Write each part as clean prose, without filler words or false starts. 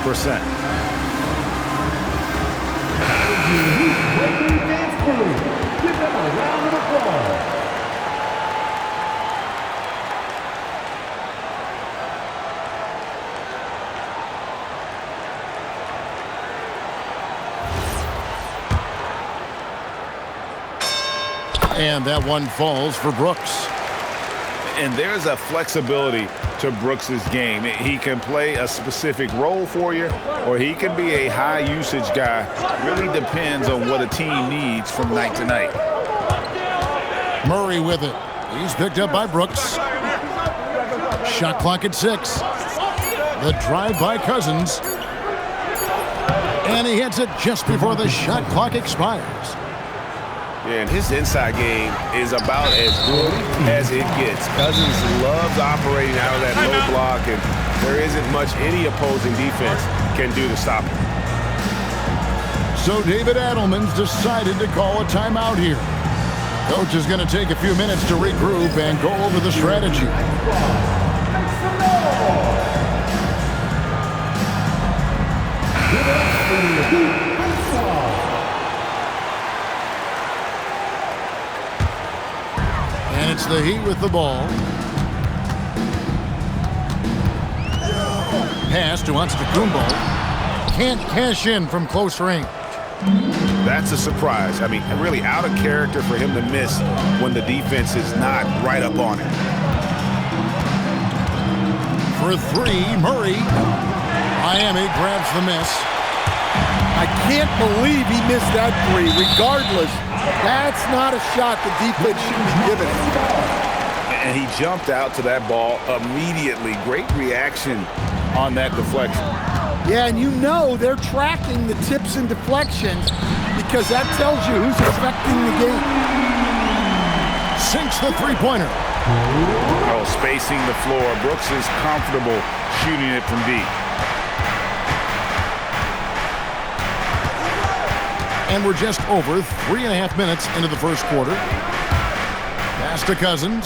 100%. Give them a round of applause. And that one falls for Brooks. And there's a flexibility to Brooks's game. He can play a specific role for you, or he can be a high-usage guy. Really depends on what a team needs from night to night. Murray with it. He's picked up by Brooks. Shot clock at 6. The drive by Cousins. And he hits it just before the shot clock expires. Yeah, and his inside game is about as good as it gets. Cousins loves operating out of that low block, and there isn't much any opposing defense can do to stop him. So David Adelman's decided to call a timeout here. Coach is going to take a few minutes to regroup and go over the strategy. And it's the Heat with the ball. Pass to Antetokounmpo. Can't cash in from close range. That's a surprise. I mean, really out of character for him to miss when the defense is not right up on it. For 3, Murray. Miami grabs the miss. I can't believe he missed that 3. Regardless, that's not a shot the defense should be giving him. And he jumped out to that ball immediately. Great reaction on that deflection. Yeah, and you know they're tracking the tips and deflections because that tells you who's affecting the game. Sinks the three-pointer. Oh, spacing the floor. Brooks is comfortable shooting it from deep. And we're just over 3.5 minutes into the first quarter. Pass to Cousins.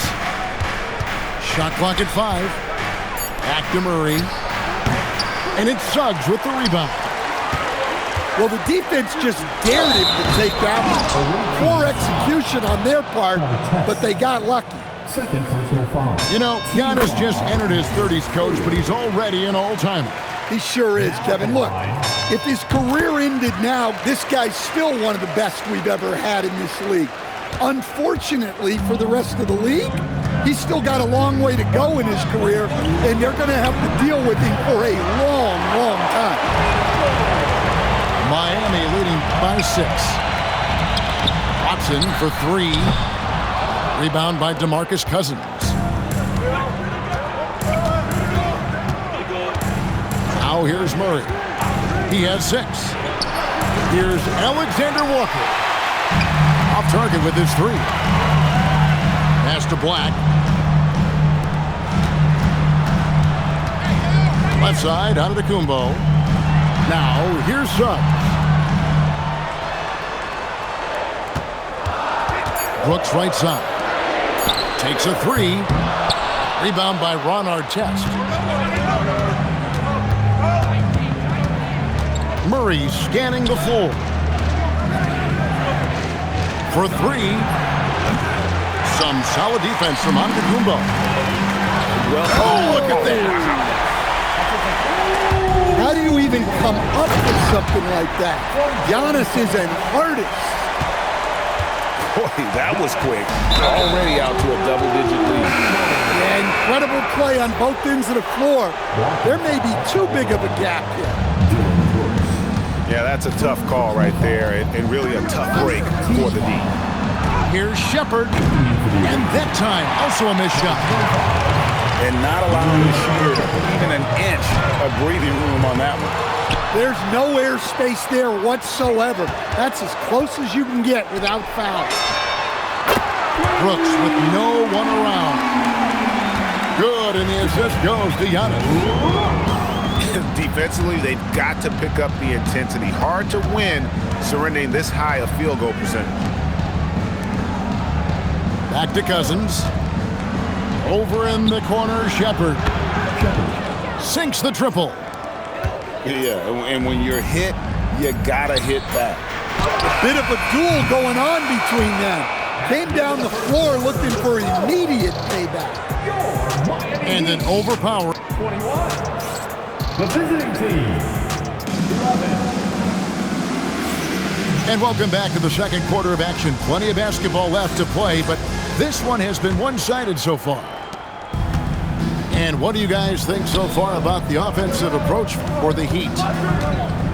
Shot clock at 5. Back to Murray. And it's Suggs with the rebound. Well, the defense just dared him to take that one. Poor execution on their part, but they got lucky. Second personal foul. You know, Giannis just entered his 30s, Coach, but he's already an all-timer. He sure is, Kevin. Look, if his career ended now, this guy's still one of the best we've ever had in this league. Unfortunately for the rest of the league, he's still got a long way to go in his career, and they're going to have to deal with him for a long, long time. Miami leading by 6. Watson for 3. Rebound by DeMarcus Cousins. Now here's Murray. He has 6. Here's Alexander Walker. Off target with his 3. Pass to Black. Left side, Antetokounmpo. Now, here's Suggs. Brooks right side. Takes a 3. Rebound by Ron Artest. Murray scanning the floor. For 3. Some solid defense from Antetokounmpo. Well, oh, look at that. How do you even come up with something like that? Giannis is an artist. Boy, that was quick. Already out to a double-digit lead. Yeah, incredible play on both ends of the floor. There may be too big of a gap here. Yeah, that's a tough call right there, and really a tough break for the D. Here's Shepherd, and that time also a missed shot. And not allowing the shooter even an inch of breathing room on that one. There's no air space there whatsoever. That's as close as you can get without foul. Brooks with no one around. Good, and the assist goes to Giannis. Defensively, they've got to pick up the intensity. Hard to win surrendering this high a field goal percentage. Back to Cousins. Over in the corner, Shepherd. Sinks the triple. Yeah, and when you're hit, you gotta hit back. A bit of a duel going on between them. Came down the floor looking for immediate payback. And an overpower. 21. The visiting team. 11. And welcome back to the second quarter of action. Plenty of basketball left to play, but this one has been one-sided so far. And what do you guys think so far about the offensive approach for the Heat?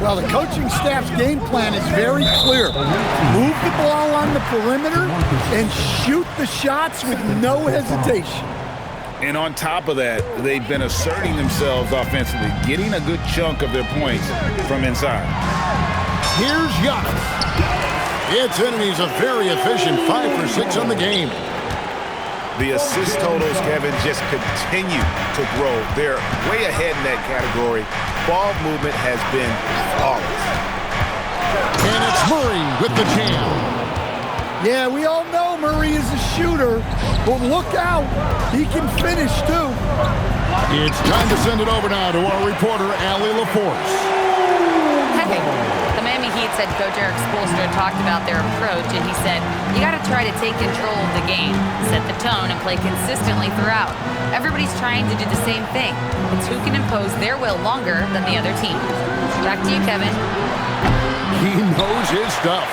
Well, the coaching staff's game plan is very clear. Move the ball on the perimeter and shoot the shots with no hesitation. And on top of that, they've been asserting themselves offensively, getting a good chunk of their points from inside. Here's Giannis. It's in, and he's a very efficient 5 for 6 on the game. The assist totals, Kevin, just continue to grow. They're way ahead in that category. Ball movement has been flawless. And it's Murray with the jam. Yeah, we all know Murray is a shooter, but look out. He can finish, too. It's time to send it over now to our reporter, Allie LaForce. The Miami Heat said Coach Eric Spoelstra talked about their approach, and he said, you got to try to take control of the game, set the tone, and play consistently throughout. Everybody's trying to do the same thing. It's who can impose their will longer than the other team. Back to you, Kevin. He knows his stuff.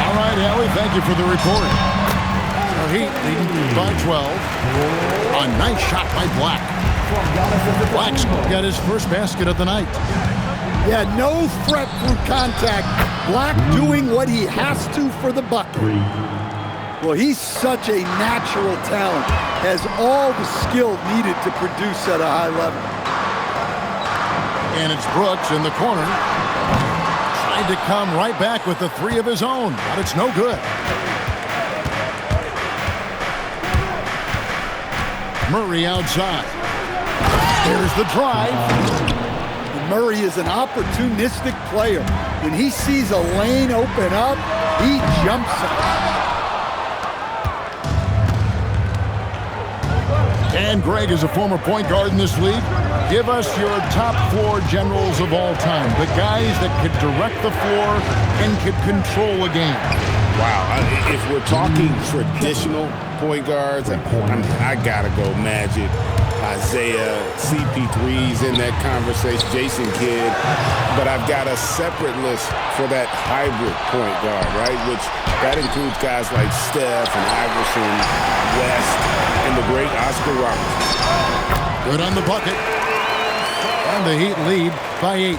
All right, Allie, thank you for the report. The Heat leading by 12. A nice shot by Black. Black's got his first basket of the night. Yeah, no threat through contact. Black doing what he has to for the bucket. Well, he's such a natural talent. Has all the skill needed to produce at a high level. And it's Brooks in the corner. Tried to come right back with the three of his own, but it's no good. Murray outside. There's the drive. Murray is an opportunistic player. When he sees a lane open up, he jumps it. And Greg is a former point guard in this league. Give us your top floor generals of all time. The guys that could direct the floor and could control a game. Wow, if we're talking traditional point guards, I gotta go Magic, Isaiah, CP3's in that conversation, Jason Kidd, but I've got a separate list for that hybrid point guard, right? Which that includes guys like Steph and Iverson, West, and the great Oscar Robertson. Good on the bucket. And the Heat lead by 8.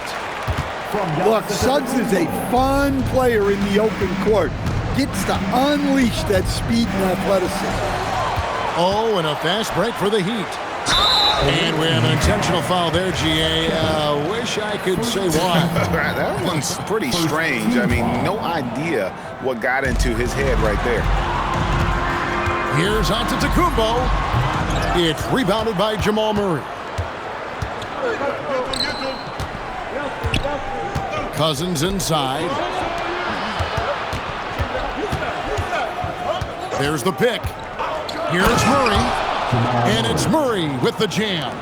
Look, Suggs is a fun player in the open court. Gets to unleash that speed and athleticism. Oh, and a fast break for the Heat. And we have an intentional foul there, GA. Wish I could say why. That one's pretty strange. I mean, no idea what got into his head right there. Here's Antetokounmpo. It's rebounded by Jamal Murray. Cousins inside. There's the pick. Here's Murray. And it's Murray with the jam.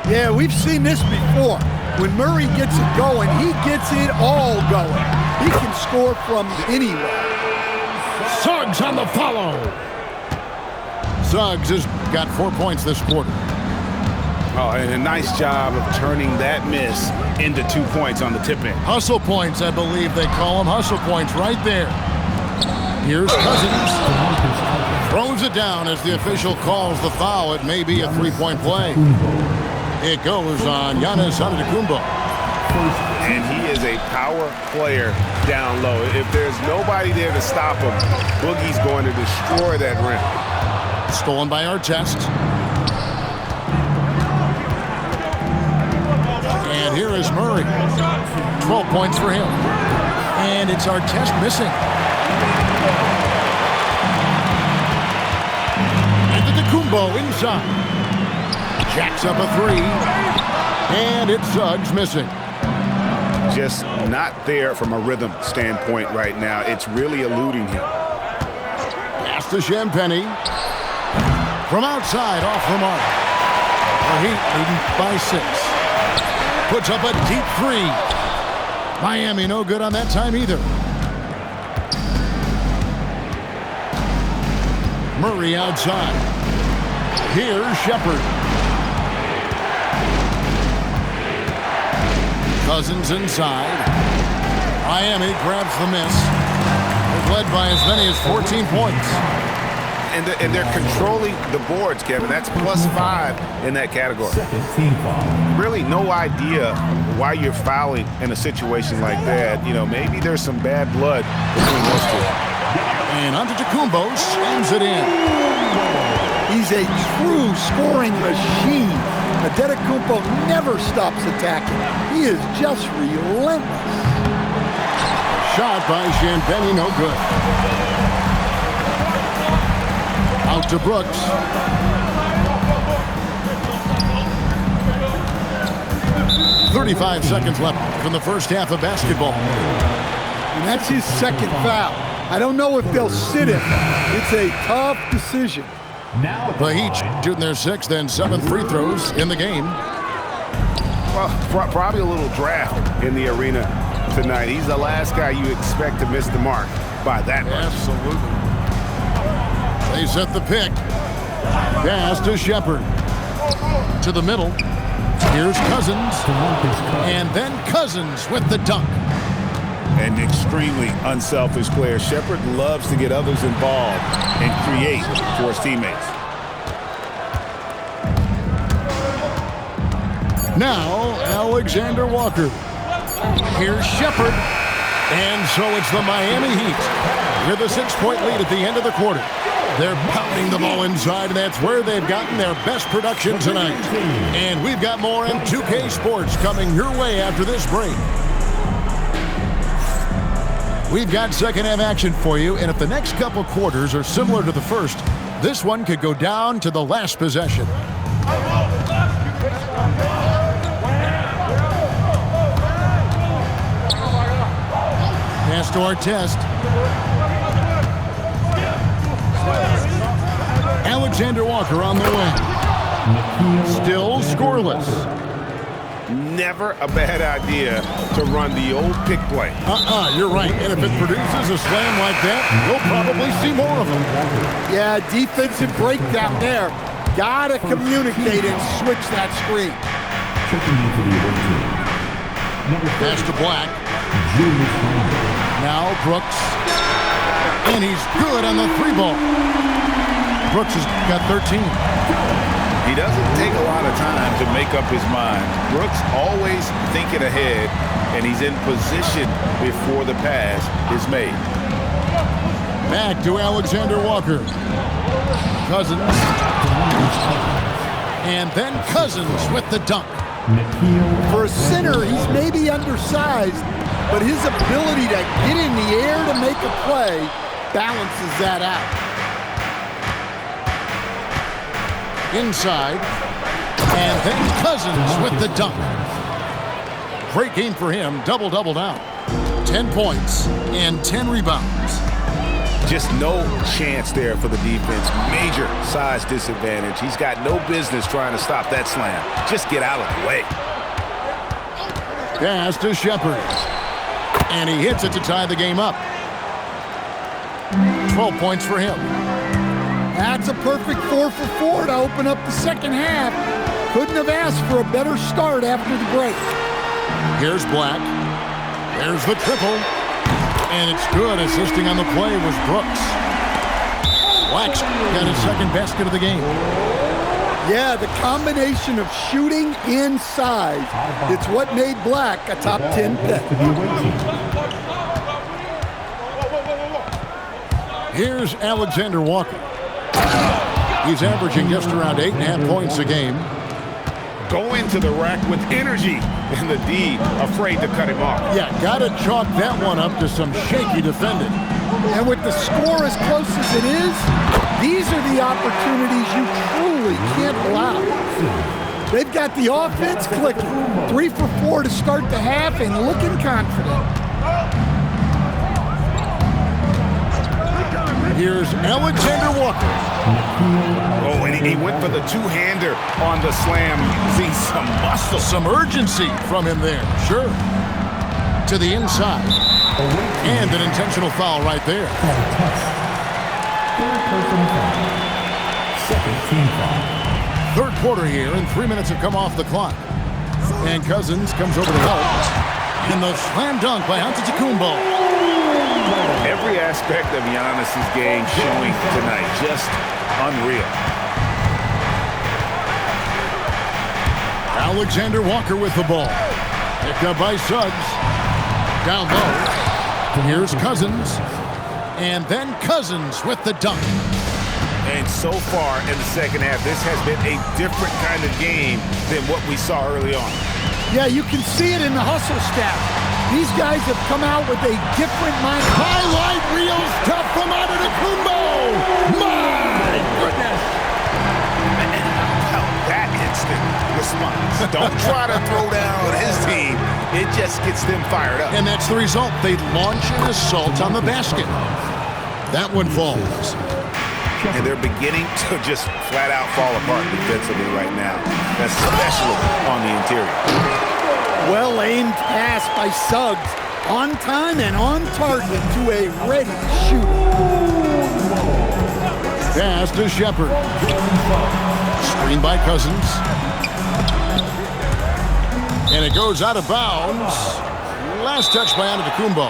Yeah, we've seen this before. When Murray gets it going, he gets it all going. He can score from anywhere. Suggs on the follow. Suggs has got 4 points this quarter. Oh, and a nice job of turning that miss into 2 points on the tip-in. Hustle points, I believe they call them. Hustle points right there. Here's Cousins. Throws it down as the official calls the foul. It may be a three-point play. It goes on Giannis Antetokounmpo. And he is a power player down low. If there's nobody there to stop him, Boogie's going to destroy that rim. Stolen by Artest. And here is Murray. 12 points for him. And it's Artest missing. Antetokounmpo inside. Jacks up a three. And it's Suggs missing. Just not there from a rhythm standpoint right now. It's really eluding him. Pass to Champagnie. From outside, off the mark. The Heat leading by 6. puts up a deep three. Miami no good on that time either. Murray outside. Here's Shepherd. Cousins inside. Miami grabs the miss. They've led by as many as 14 points. And they're controlling the boards, Kevin. That's +5 in that category. Team foul. Really no idea why you're fouling in a situation like that. You know, maybe there's some bad blood between those two. And Antetokounmpo slams it in. He's a true scoring machine. Antetokounmpo never stops attacking. He is just relentless. Shot by Champagny, no good. Out to Brooks. "35 seconds left from the first half of basketball." And that's his second foul. I don't know if they'll sit him. It's a tough decision. Now The Heat shooting their 6th and 7th free throws in the game. Well, probably a little draft in the arena tonight. He's the last guy you expect to miss the mark by that much. Absolutely. They set the pick. Pass to Shepherd. To the middle. Here's Cousins. And then Cousins with the dunk. An extremely unselfish player. Shepherd loves to get others involved and create for his teammates. Now, Alexander Walker. Here's Shepherd. And so it's the Miami Heat with a 6-point lead at the end of the quarter. They're pounding the ball inside, and that's where they've gotten their best production tonight. And we've got more on 2K Sports coming your way after this break. We've got second half action for you, and if the next couple quarters are similar to the first, this one could go down to the last possession. Pass to Artest. Alexander Walker on the wing. Still scoreless. Never a bad idea to run the old pick play. You're right. And if it produces a slam like that, we'll probably see more of them. Yeah, defensive breakdown there. Gotta communicate and switch that screen. checking into the away team. Number 30, Pass to Black. Julius Randle. Now Brooks. And he's good on the 3-ball. Brooks has got 13. He doesn't take a lot of time to make up his mind. Brooks always thinking ahead, and he's in position before the pass is made. Back to Alexander Walker. Cousins. And then Cousins with the dunk. For a center, he's maybe undersized, but his ability to get in the air to make a play balances that out. Inside. And then Cousins with the dunk. Great game for him. Double-double now. 10 points and 10 rebounds. Just no chance there for the defense. Major size disadvantage. He's got no business trying to stop that slam. Just get out of the way. Pass to Shepherd. And he hits it to tie the game up. 12 points for him. That's a perfect 4 for 4 to open up the second half. Couldn't have asked for a better start after the break. Here's Black. There's the triple. And it's good. Assisting on the play was Brooks. Black's got his second basket of the game. Yeah, the combination of shooting and size, it's what made Black a top 10 pick. To the away team. Here's Alexander Walker. He's averaging just around 8.5 points a game. Go into the rack with energy, and the D afraid to cut him off. Yeah, gotta chalk that one up to some shaky defending. And with the score as close as it is, these are the opportunities you truly can't allow. They've got the offense clicking. 3 for 4 to start the half and looking confident. Here's Alexander Walker. Oh, and he went for the two-hander on the slam, using some muscle. Some urgency from him there, sure. To the inside. And an intentional foul right there. Third personal foul. Second team foul. Third quarter here, and 3 minutes have come off the clock. And Cousins comes over to help. And the slam dunk by Antetokounmpo. Every aspect of Giannis's game showing tonight, just unreal. Alexander Walker with the ball. Picked up by Suggs. Down low. Here's Cousins. And then Cousins with the dunk. And so far in the second half, this has been a different kind of game than what we saw early on. Yeah, you can see it in the hustle staff. These guys have come out with a different mind. Highlight reels tough from Antetokounmpo. My goodness. That instant response. Don't try to throw down his team. It just gets them fired up. And that's the result. They launch an assault on the basket. That one falls. And they're beginning to just flat out fall apart defensively right now, especially on the interior. Well-aimed pass by Suggs. On time and on target to a ready shooter. Pass to Shepard. Screen by Cousins. And it goes out of bounds. Last touch by Antetokounmpo.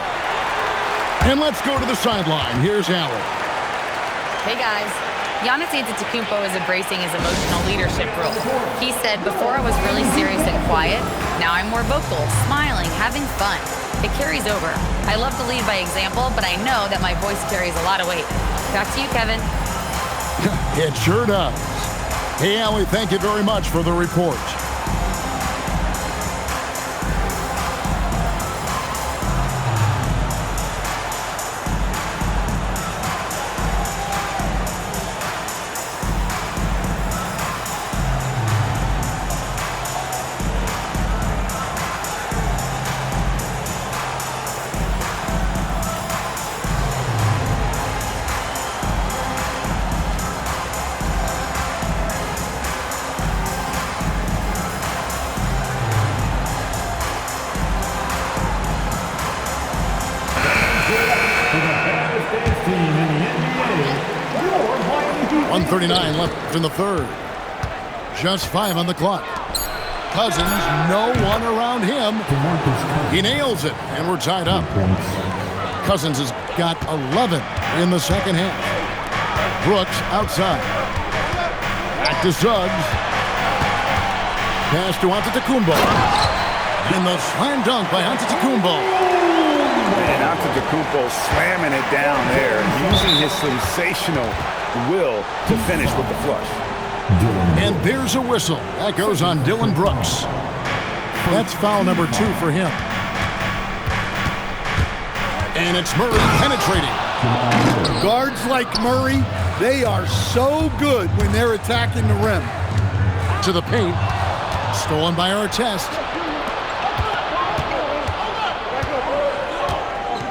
And let's go to the sideline. Here's Allen. Hey guys, Giannis Antetokounmpo is embracing his emotional leadership role. He said, before I was really serious and quiet, now I'm more vocal, smiling, having fun. It carries over. I love to lead by example, but I know that my voice carries a lot of weight. Back to you, Kevin. It sure does. Hey, Allie, thank you very much for the report. Team in the NBA, your Miami Heat. 1:39 left in the third. Just 5 on the clock. Cousins, no one around him. He nails it, and we're tied up. Cousins has got 11 in the second half. Brooks outside. Back to Suggs. Pass to Antetokounmpo. And the slam dunk by Antetokounmpo. And Antetokounmpo slamming it down there, using his sensational will to finish with the flush. And there's a whistle. That goes on Dylan Brooks. That's foul number 2 for him. And it's Murray penetrating. Guards like Murray, they are so good when they're attacking the rim. To the paint. Stolen by Artest.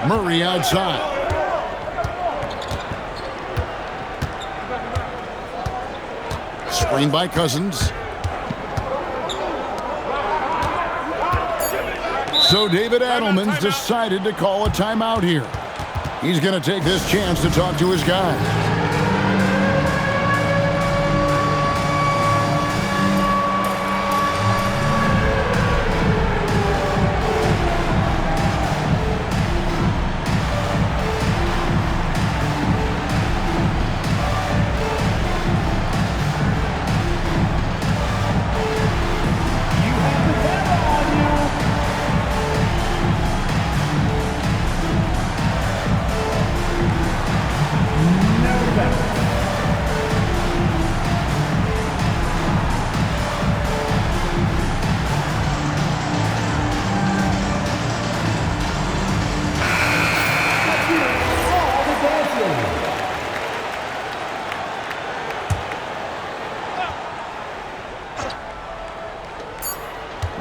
Murray outside. Screen by Cousins. So David Adelman's decided to call a timeout here. He's going to take this chance to talk to his guys.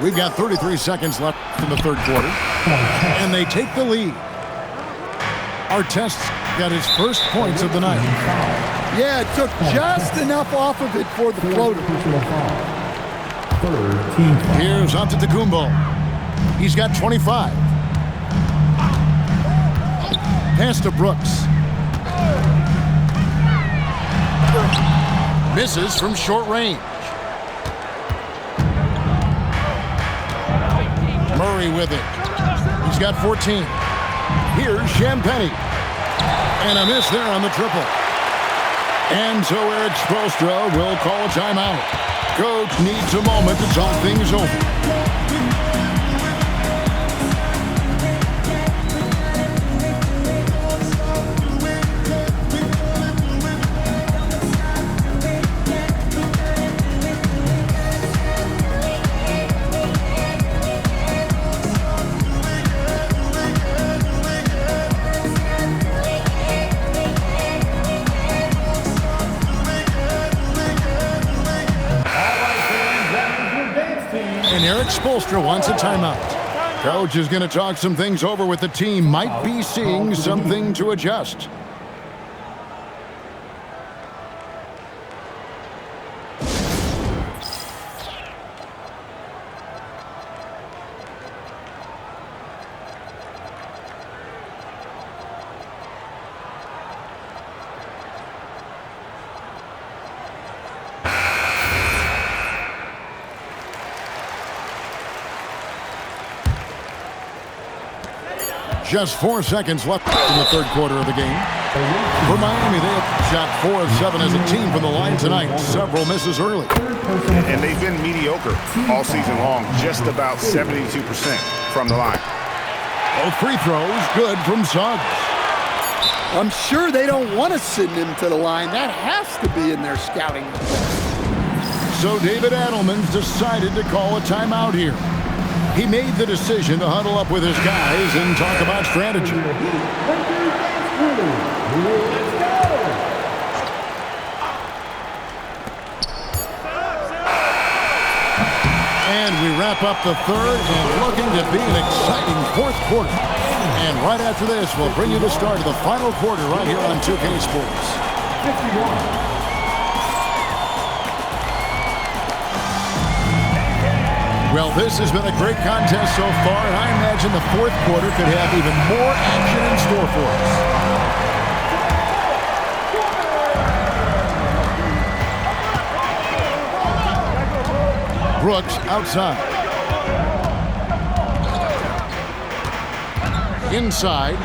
We've got 33 seconds left in the third quarter. And they take the lead. Artest got his first points of the night. Yeah, it took just enough off of it for the floater. Third team foul. Here's Antetokounmpo. He's got 25. Pass to Brooks. Misses from short range. Murray with it. He's got 14. Here's Champagnie. And a miss there on the triple. And so Eric Spoelstra will call a timeout. Coach needs a moment to talk things over. And Eric Spoelstra wants a timeout. Coach is going to talk some things over with the team. Might be seeing something to adjust. Just 4 seconds left in the third quarter of the game. For Miami, they have shot 4 of 7 as a team from the line tonight. Several misses early. And they've been mediocre all season long, just about 72% from the line. Both free throws good from Suggs. I'm sure they don't want to send him to the line. That has to be in their scouting report. So David Adelman's decided to call a timeout here. He made the decision to huddle up with his guys and talk about strategy. And we wrap up the third and looking to be an exciting fourth quarter. And right after this, we'll bring you the start of the final quarter right here on 2K Sports. 51. Well, this has been a great contest so far, and I imagine the fourth quarter could have even more action in store for us. Brooks outside. Inside.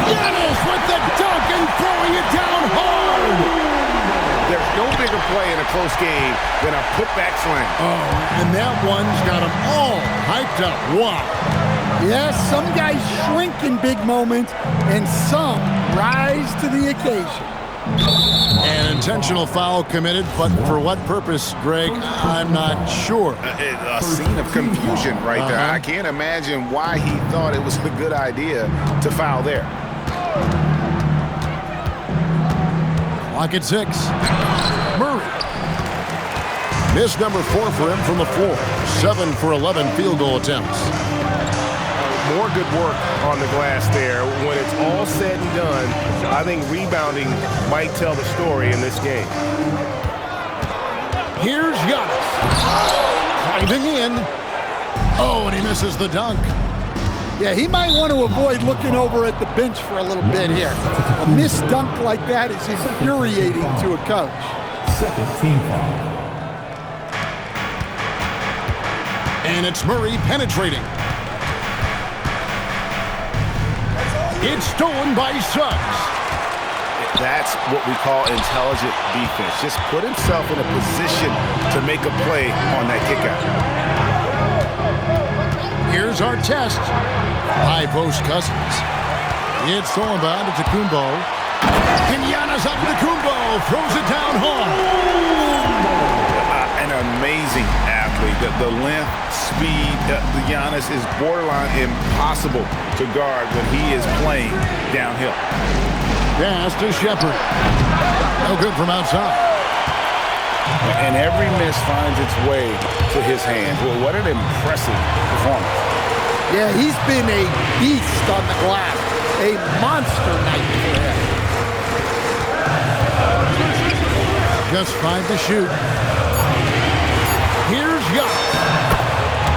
Giannis with the dunk and throwing it down hard. There's no bigger play in a close game than a putback slam. Oh, and that one's got them all hyped up. Wow. Yes, some guys shrink in big moments, and some rise to the occasion. An intentional foul committed, but for what purpose, Greg? I'm not sure. A scene of confusion right there. I can't imagine why he thought it was a good idea to foul there. Clock at 6. Murray. Miss number 4 for him from the floor. 7 for 11 field goal attempts. More good work on the glass there. When it's all said and done, I think rebounding might tell the story in this game. Here's Giannis. Driving in. Oh, and he misses the dunk. Yeah, he might want to avoid looking over at the bench for a little bit here. A missed dunk like that is infuriating to a coach. Second team foul. And it's Murray penetrating. It's stolen by Suggs. That's what we call intelligent defense. Just put himself in a position to make a play on that kickout. Here's our test. High post Cousins. It's stolen by Antetokounmpo. And Giannis Antetokounmpo throws it down hard. An amazing athlete. The length, speed, Giannis is borderline impossible to guard when he is playing downhill. Pass to Shepherd. No good from outside. And every miss finds its way to his hands. Well, what an impressive performance. Yeah, he's been a beast on the glass. A monster night for him. Just 5 to shoot. Here's Yacht.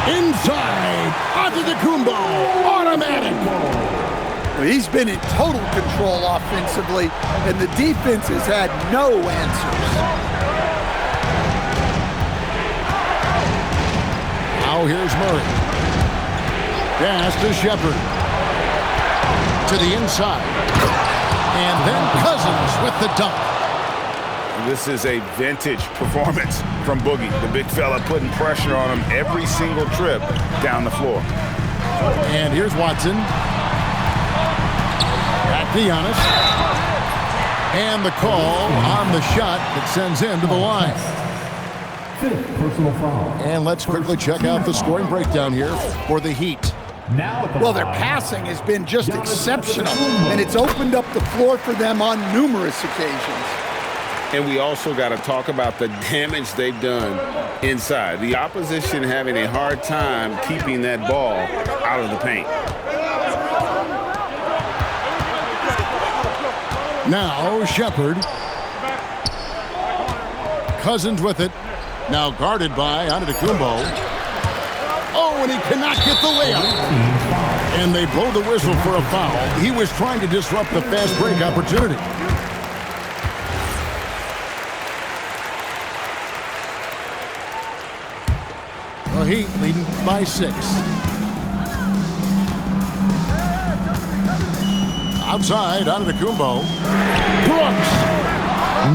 Inside. Antetokounmpo. Automatic. Well, he's been in total control offensively, and the defense has had no answers. Now here's Murray. Pass to Shepard. To the inside. And then Cousins with the dunk. This is a vintage performance from Boogie. The big fella putting pressure on him every single trip down the floor. And here's Watson. Back to Giannis. And the call on the shot that sends him to the line. Fifth personal foul. And let's quickly check out the scoring breakdown here for the Heat. Now at the Well, their line, passing has been just exceptional, and it's opened up the floor for them on numerous occasions. And we also got to talk about the damage they've done inside. The opposition having a hard time keeping that ball out of the paint. Now Shepard. Cousins with it. Now guarded by Antetokounmpo. Oh, and he cannot get the layup. And they blow the whistle for a foul. He was trying to disrupt the fast break opportunity. The Heat leading by 6. Outside, Antetokounmpo. Brooks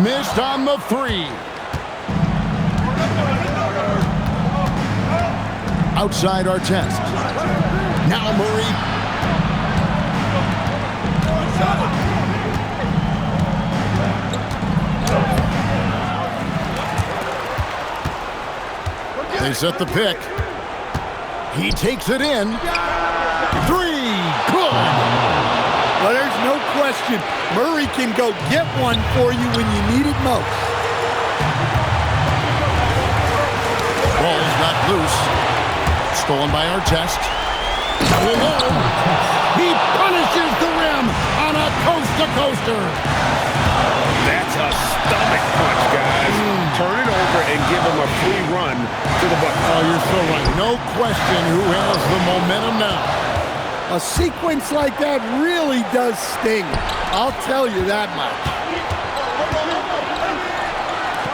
missed on the 3. Outside Artest. Now Murray. They set the pick. He takes it in. 3. Good. Well, there's no question. Murray can go get one for you when you need it most. Ball's not loose. Stolen by Artest. He punishes the rim on a coast-to-coaster. That's a stomach punch, guys. Turn it over and give him a free run to the bucket. Oh, you're so right. No question who has the momentum now. A sequence like that really does sting. I'll tell you that much.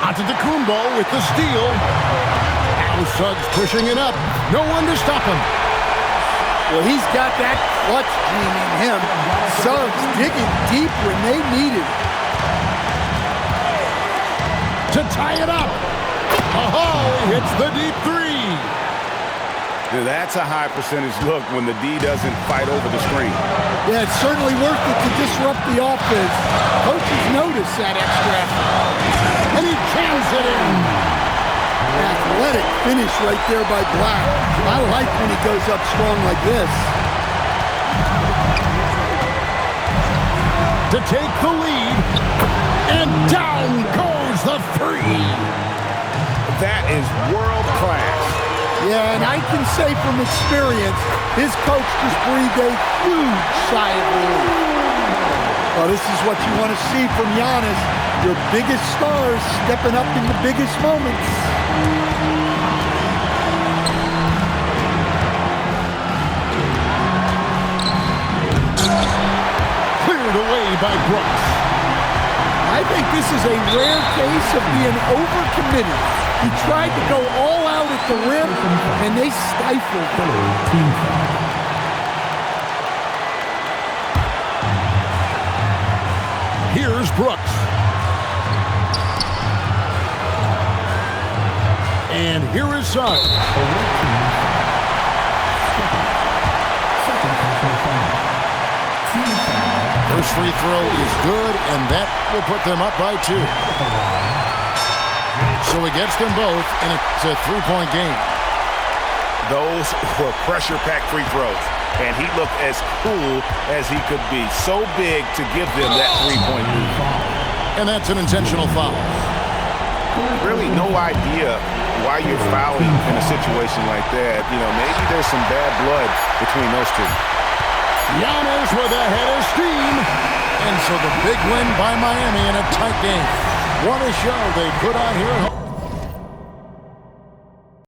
Antetokounmpo with the steal. Now Suggs pushing it up. No one to stop him. Well, he's got that clutch gene in him. Suggs digging deep when they need it. To tie it up. Oh, he hits the deep 3. Now, that's a high percentage look when the D doesn't fight over the screen. Yeah, it's certainly worth it to disrupt the offense. Coaches notice that extra effort. And he jams it in. Athletic finish right there by Black. I like when he goes up strong like this. To take the lead. And down goes the 3. That is world class. Yeah, and I can say from experience, his coach just breathed a huge sigh of relief. Well, this is what you want to see from Giannis. Your biggest stars stepping up in the biggest moments. Cleared away by Brooks. I think this is a rare case of being overcommitted. He tried to go all out at the rim, and they stifled him. Here's Brooks. And here is Suggs. First free throw is good, and that will put them up by 2. So he gets them both, and it's a 3-point game. Those were pressure-packed free throws, and he looked as cool as he could be. So big to give them that 3-point lead. And that's an intentional foul. Really no idea why you're fouling in a situation like that. You know, maybe there's some bad blood between those two. Giannis with a head of steam. And so the big win by Miami in a tight game. What a show they put on here at home.